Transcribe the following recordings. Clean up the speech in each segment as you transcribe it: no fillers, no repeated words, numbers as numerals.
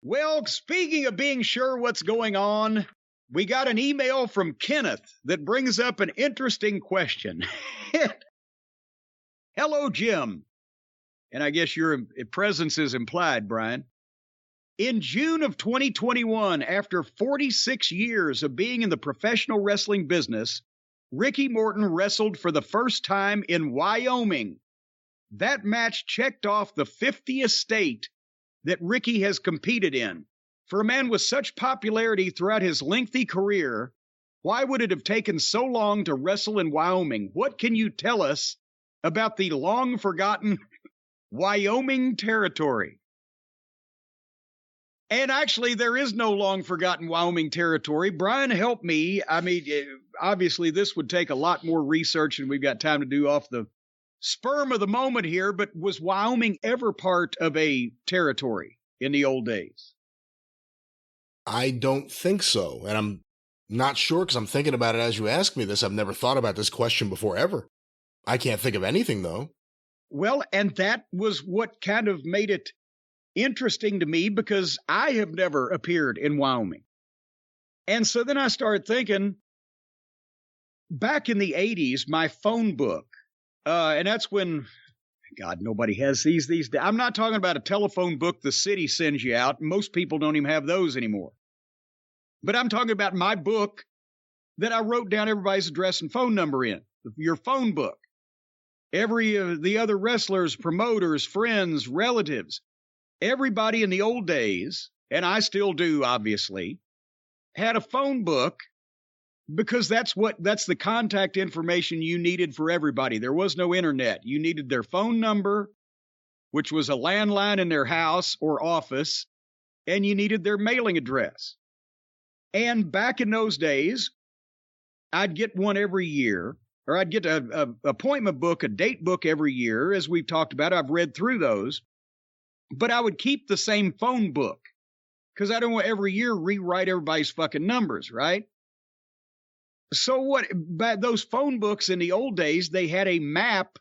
Well, speaking of being sure what's going on, we got an email from Kenneth that brings up an interesting question. Hello, Jim. And I guess your presence is implied, Brian. In June of 2021, after 46 years of being in the professional wrestling business, Ricky Morton wrestled for the first time in Wyoming. That match checked off the 50th state that Ricky has competed in. For a man with such popularity throughout his lengthy career, why would it have taken so long to wrestle in Wyoming? What can you tell us about the long-forgotten Wyoming territory? And actually, there is no long-forgotten Wyoming territory. Brian, help me. I mean, obviously, this would take a lot more research than we've got time to do off the sperm of the moment here, but was Wyoming ever part of a territory in the old days? I don't think so. And I'm not sure because I'm thinking about it as you ask me this. I've never thought about this question before ever. I can't think of anything, though. Well, and that was what kind of made it interesting to me because I have never appeared in Wyoming. And so then I started thinking, back in the 80s, my phone book, and that's when, God, nobody has these days. I'm not talking about a telephone book the city sends you out. Most people don't even have those anymore. But I'm talking about my book that I wrote down everybody's address and phone number in, your phone book. Every the other wrestlers, promoters, friends, relatives, everybody in the old days, and I still do, obviously, had a phone book because that's the contact information you needed for everybody. There was no internet. You needed their phone number, which was a landline in their house or office, and you needed their mailing address. And back in those days, I'd get one every year, or I'd get a appointment book, a date book every year. As we've talked about, I've read through those. But I would keep the same phone book because I don't want every year rewrite everybody's fucking numbers, right? So those phone books in the old days, they had a map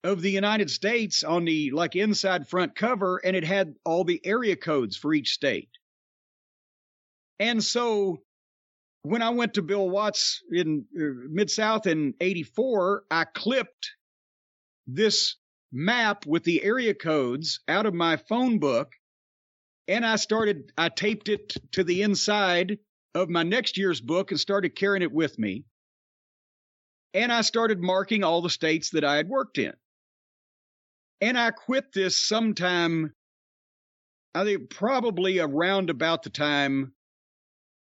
of the United States on the inside front cover, and it had all the area codes for each state. And so when I went to Bill Watts in Mid-South in 84, I clipped this map with the area codes out of my phone book, and I taped it to the inside of my next year's book and started carrying it with me. And I started marking all the states that I had worked in. And I quit this sometime, I think probably around about the time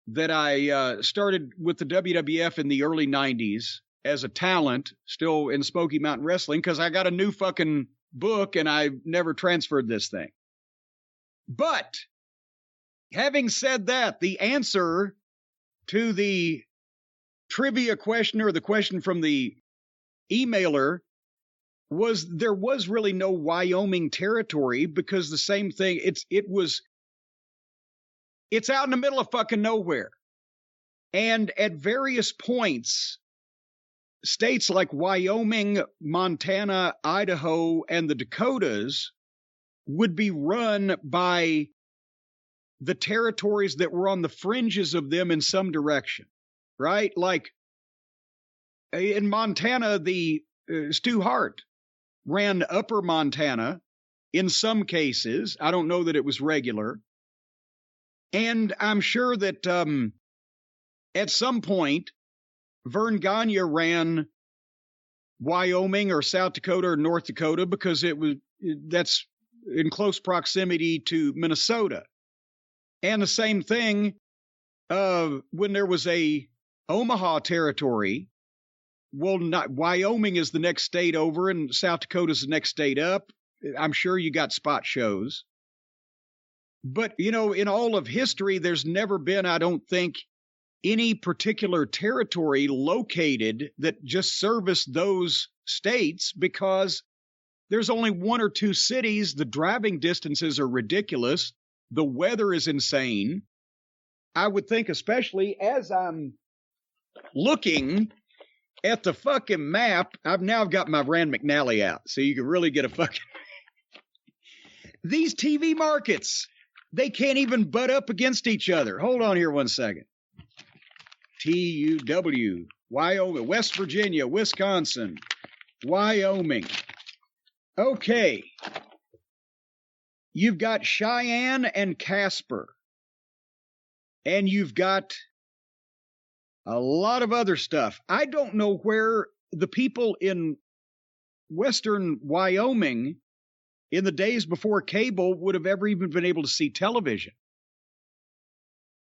that I started with the WWF in the early 90s as a talent, still in Smoky Mountain Wrestling, because I got a new fucking book and I never transferred this thing. But having said that, the answer to the trivia question or the question from the emailer was there was really no Wyoming territory because the same thing, it's out in the middle of fucking nowhere. And at various points, states like Wyoming, Montana, Idaho, and the Dakotas would be run by the territories that were on the fringes of them in some direction, right? Like in Montana, the Stu Hart ran Upper Montana in some cases. I don't know that it was regular. And I'm sure that at some point, Vern Gagne ran Wyoming or South Dakota or North Dakota because that's in close proximity to Minnesota. And the same thing when there was a Omaha territory. Well, Wyoming is the next state over and South Dakota is the next state up. I'm sure you got spot shows. But, in all of history, there's never been, I don't think, any particular territory located that just serviced those states because there's only one or two cities. The driving distances are ridiculous. The weather is insane. I would think, especially as I'm looking at the fucking map, I've now got my Rand McNally out, so you can really get a fucking... These TV markets, They can't even butt up against each other. Hold on here one second. TUW, Wyoming, West Virginia, Wisconsin, Wyoming. Okay. You've got Cheyenne and Casper. And you've got a lot of other stuff. I don't know where the people in western Wyoming in the days before cable would have ever even been able to see television.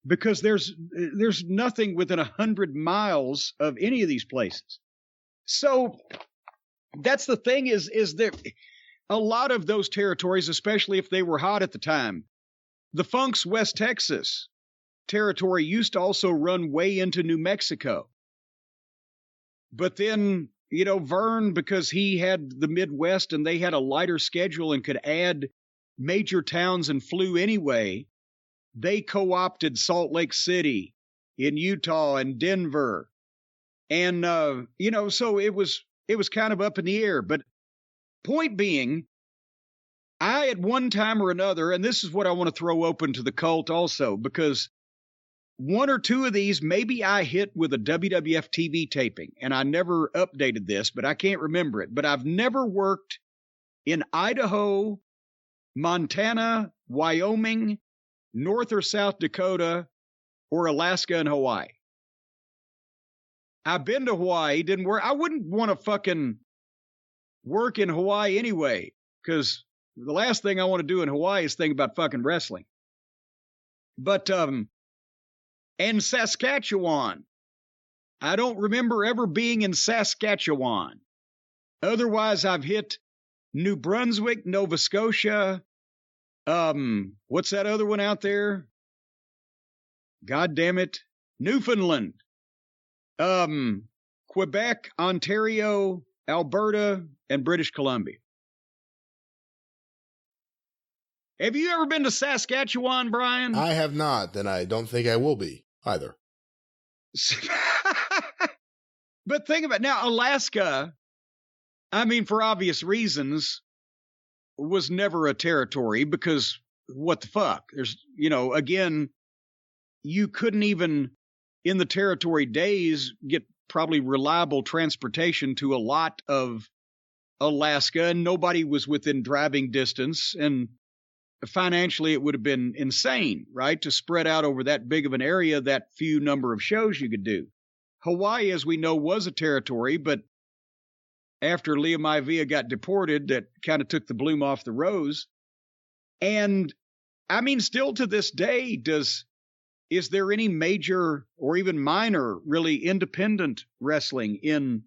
Because there's nothing within 100 miles of any of these places. So that's the thing is there a lot of those territories, especially if they were hot at the time. The Funk's West Texas territory used to also run way into New Mexico. But then, Vern, because he had the Midwest and they had a lighter schedule and could add major towns and flew anyway, they co-opted Salt Lake City in Utah and Denver. And, so it was kind of up in the air. But point being, I at one time or another, and this is what I want to throw open to the cult also, because one or two of these, maybe I hit with a WWF TV taping, and I never updated this, but I can't remember it. But I've never worked in Idaho, Montana, Wyoming, North or South Dakota, or Alaska and Hawaii. I've been to Hawaii, didn't work. I wouldn't want to fucking work in Hawaii anyway, because the last thing I want to do in Hawaii is think about fucking wrestling. But, and Saskatchewan. I don't remember ever being in Saskatchewan. Otherwise, I've hit New Brunswick, Nova Scotia. What's that other one out there? God damn it. Newfoundland. Quebec, Ontario, Alberta, and British Columbia. Have you ever been to Saskatchewan, Brian? I have not, and I don't think I will be either. But think about it. Now, Alaska, I mean, for obvious reasons, was never a territory because what the fuck? There's, again, you couldn't even, in the territory days, get probably reliable transportation to a lot of Alaska, and nobody was within driving distance, and financially it would have been insane, right, to spread out over that big of an area that few number of shows you could do. Hawaii, as we know, was a territory, but after Lea Maivia got deported, that kind of took the bloom off the rose. And I mean, still to this day, is there any major or even minor, really independent wrestling in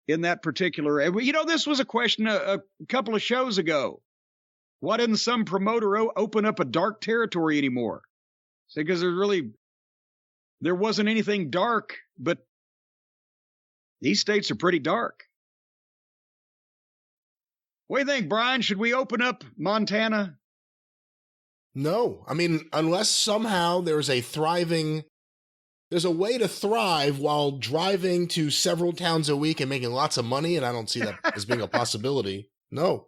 that particular area? This was a question a couple of shows ago. Why didn't some promoter open up a dark territory anymore? Because there wasn't anything dark, but these states are pretty dark. What do you think, Brian? Should we open up Montana? No. I mean, unless somehow there's a way to thrive while driving to several towns a week and making lots of money, and I don't see that as being a possibility. No.